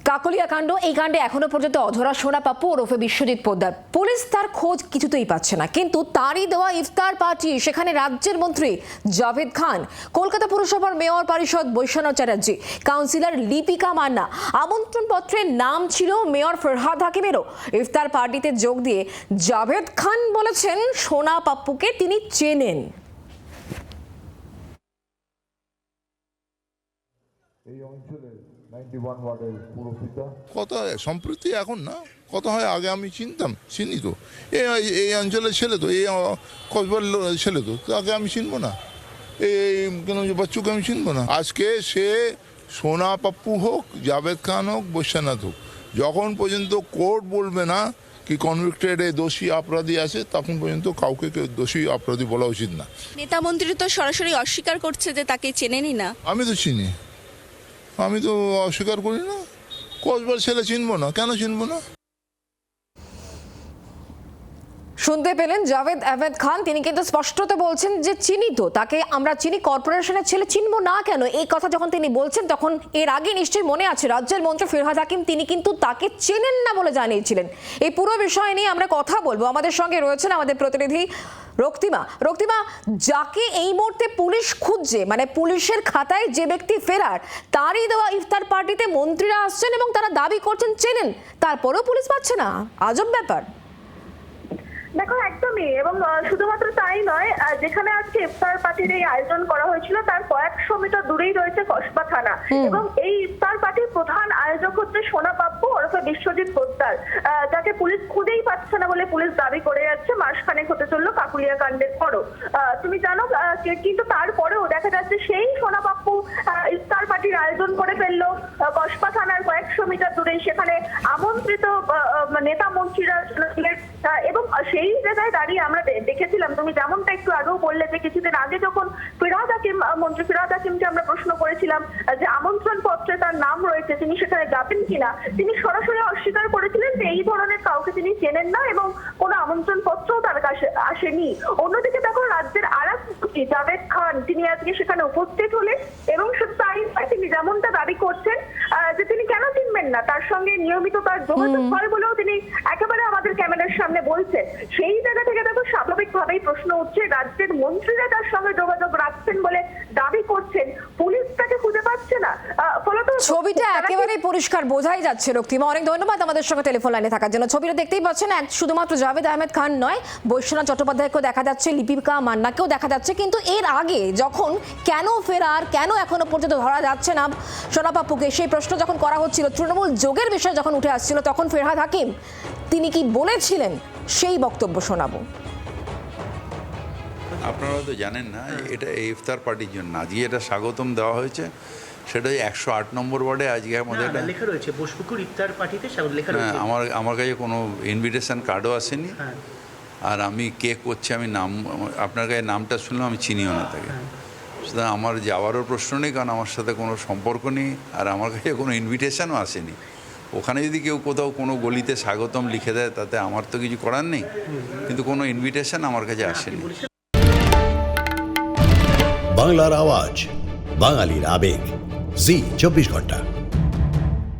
কাকলিয়া কাণ্ড, এই কাণ্ডে এখনো পর্যন্ত অধরা সোনা পাপ্পু ওরফে বিশ্বজিৎ পোদ্দার। পুলিশ তার খোঁজ কিছুতেই পাচ্ছে না, কিন্তু তারই দেওয়া ইফতার পার্টি, সেখানে রাজ্যের মন্ত্রী জাভেদ খান, কলকাতা পুরসভার মেয়র পরিষদ বৈশ্বনাথ চ্যাটার্জি, কাউন্সিলর লিপিকা মান্না, আমন্ত্রণ পত্রে নাম ছিল মেয়র ফরহাদ হাকিমেরও। ইফতার পার্টিতে যোগ দিয়ে জাভেদ খান বলেছেন সোনা পাপ্পুকে তিনি চেনেন। এই অঞ্চলের 91 ওয়ার্ডের পুরপিতা। কথা সম্প্রতি এখন না, কথা হয় আগে আমি চিনি তো এই অঞ্চলের ছেলে, তো এই কসবার ছেলে, তো তাকে আমি চিনবো না? এই কেন বাচ্চুকে আমি চিনবো না? আজকে সে সোনা পাপ্পু হোক, জাভেদ খান হোক, বৈশ্বনাথ হোক, যখন পর্যন্ত কোর্ট বলবে না কি কনভিক্টেড দোষী অপরাধী আছে, তখন পর্যন্ত কাউকে দোষী অপরাধী বলা উচিত না। নেতা মন্ত্রী তো সরাসরি অস্বীকার করছে যে তাকে চেনেনই না। আমি তো চিনি, আমি তো অস্বীকার করি না। কসবার ছেলে চিনবো না? কেন চিনবো না? শুনতে পেলেন জাভেদ খান, তিনি কিন্তু স্পষ্টত বলছেন যে চিনি তো, তাকে আমরা চিনি, কর্পোরেশনের ছেলে চিনবো না কেন? এই কথা যখন তিনি বলছেন, তখন এর আগে নিশ্চয়ই মনে আছে রাজ্যের মন্ত্রী ফরহাদ হাকিম, তিনি কিন্তু তাকে চেনেন না বলে জানিয়েছিলেন। এই পুরো বিষয় নিয়ে আমরা কথা বলবো। আমাদের সঙ্গে রয়েছেন আমাদের প্রতিনিধি রক্তিমা, যাকে এই মুহূর্তে পুলিশ খুঁজছে, মানে পুলিশের খাতায় যে ব্যক্তি ফেরার, তারই দেওয়া ইফতার পার্টিতে মন্ত্রীরা আসছেন এবং তারা দাবি করছেন চেনেন, তারপরেও পুলিশ পাচ্ছে না। আজব ব্যাপার। দেখো, একদমই। এবং শুধুমাত্র তাই নয়, যেখানে আজকে ইফতার পার্টির এই আয়োজন করা হয়েছিল তার কয়েকশো মিটার দূরেই রয়েছে কসবা থানা, এবং এই ইফতার পার্টির প্রধান আয়োজক হচ্ছে সোনা পাপ্পু ওরফে বিশ্বজিৎ পোদ্দার, যাকে পুলিশ খুঁজেই পাচ্ছে না বলে পুলিশ দাবি করে যাচ্ছে। মাসখানেক হতে চললো কাকুলিয়া কাণ্ডের পরও, তুমি জানো, কিন্তু তারপরেও দেখা যাচ্ছে সেই সোনা পাপ্পু ইফতার পার্টির আয়োজন করে ফেললো কসবা থানার কয়েকশো মিটার দূরে। সেখানে আমন্ত্রিত নেতা মন্ত্রীরা এবং সেই জায়গায় দাঁড়িয়ে আমরা দেখেছিলাম, তুমি যেমনটা একটু আগেও বললে, যে কিছুদিন আগে যখন মন্ত্রী ফরহাদ হাকিমকে আমরা প্রশ্ন করেছিলাম যে আমন্ত্রণ পত্রে তার নাম রয়েছে, তিনি সেখানে যাবেন কিনা, তিনি সরাসরি অস্বীকার করেছিলেন যে এই ধরনের কাউকে তিনি চেনেন না এবং কোনো আমন্ত্রণ পত্রও তার কাছে আসেনি। অন্যদিকে দেখো, রাজ্যের আরেক মন্ত্রী জাভেদ খান, তিনি আজকে সেখানে উপস্থিত হলেন এবং শুধু তাই নয়, তিনি যেমনটা দাবি করছেন যে তিনি কেন চিনবেন না, তার সঙ্গে নিয়মিত তার যোগাযোগ হয় বলেও তিনি একেবারে আমাদের ক্যামেরার সামনে বলছেন। সেই জায়গা থেকে দেখো, স্বাভাবিকভাবেই প্রশ্ন উঠছে, রাজ্যের মন্ত্রীরা তার সঙ্গে যোগাযোগ রাখছেন বলে দাবি করছেন, পুলিশ তাকে খুঁজে পাচ্ছে না। ফলত ছবিটা একেবারে পরিষ্কার বোঝাই যাচ্ছে। রক্তিমা, অনেক ধন্যবাদ আমাদের সঙ্গে টেলিফোন লাইনে থাকার জন্য। ছবিটা দেখতেই পাচ্ছেন, শুধুমাত্র জাভেদ খান নয়, বৈশ্বনাথ চট্টোপাধ্যায়কেও দেখা যাচ্ছে, লিপিকা মান্নাকেও দেখা যাচ্ছে। কিন্তু এর আগে যখন কেন ফেরার, কেন এখনো পর্যন্ত ধরা যাচ্ছে না সোনা পাপ্পুকে, সেই প্রশ্ন যখন করা হচ্ছিল, তৃণমূল যোগের বিষয় যখন উঠে আসছিল, তখন ফরহাদ হাকিম তিনি কি বলেছিলেন সেই বক্তব্য শোনাবো। আপনারা তো জানেন না, এটা ইফতার পার্টির জন্য আজকে এটা স্বাগতম দেওয়া হয়েছে, সেটা 108 নম্বর ওয়ার্ডে আজকে আমাদের লেখা রয়েছে বসপুকুর ইফতার পার্টিতে লেখা রয়েছে। আমার কাছে কোনো ইনভিটেশন কার্ডও আসেনি, আর আমি কে করছে আমি নাম, আপনার কাছে নামটা শুনলাম, আমি চিনিও না তাকে। সুতরাং আমার যাওয়ারও প্রশ্ন নেই, কারণ আমার সাথে কোনো সম্পর্ক নেই, আর আমার কাছে কোনো ইনভিটেশনও আসেনি। ওখানে যদি কেউ কোথাও কোনো গলিতে স্বাগতম লিখে দেয়, তাতে আমার তো কিছু করার নেই, কিন্তু কোনো ইনভিটেশন আমার কাছে আসেনি। বাংলার আওয়াজ, বাঙালির আবেগ, জি 24 ঘন্টা।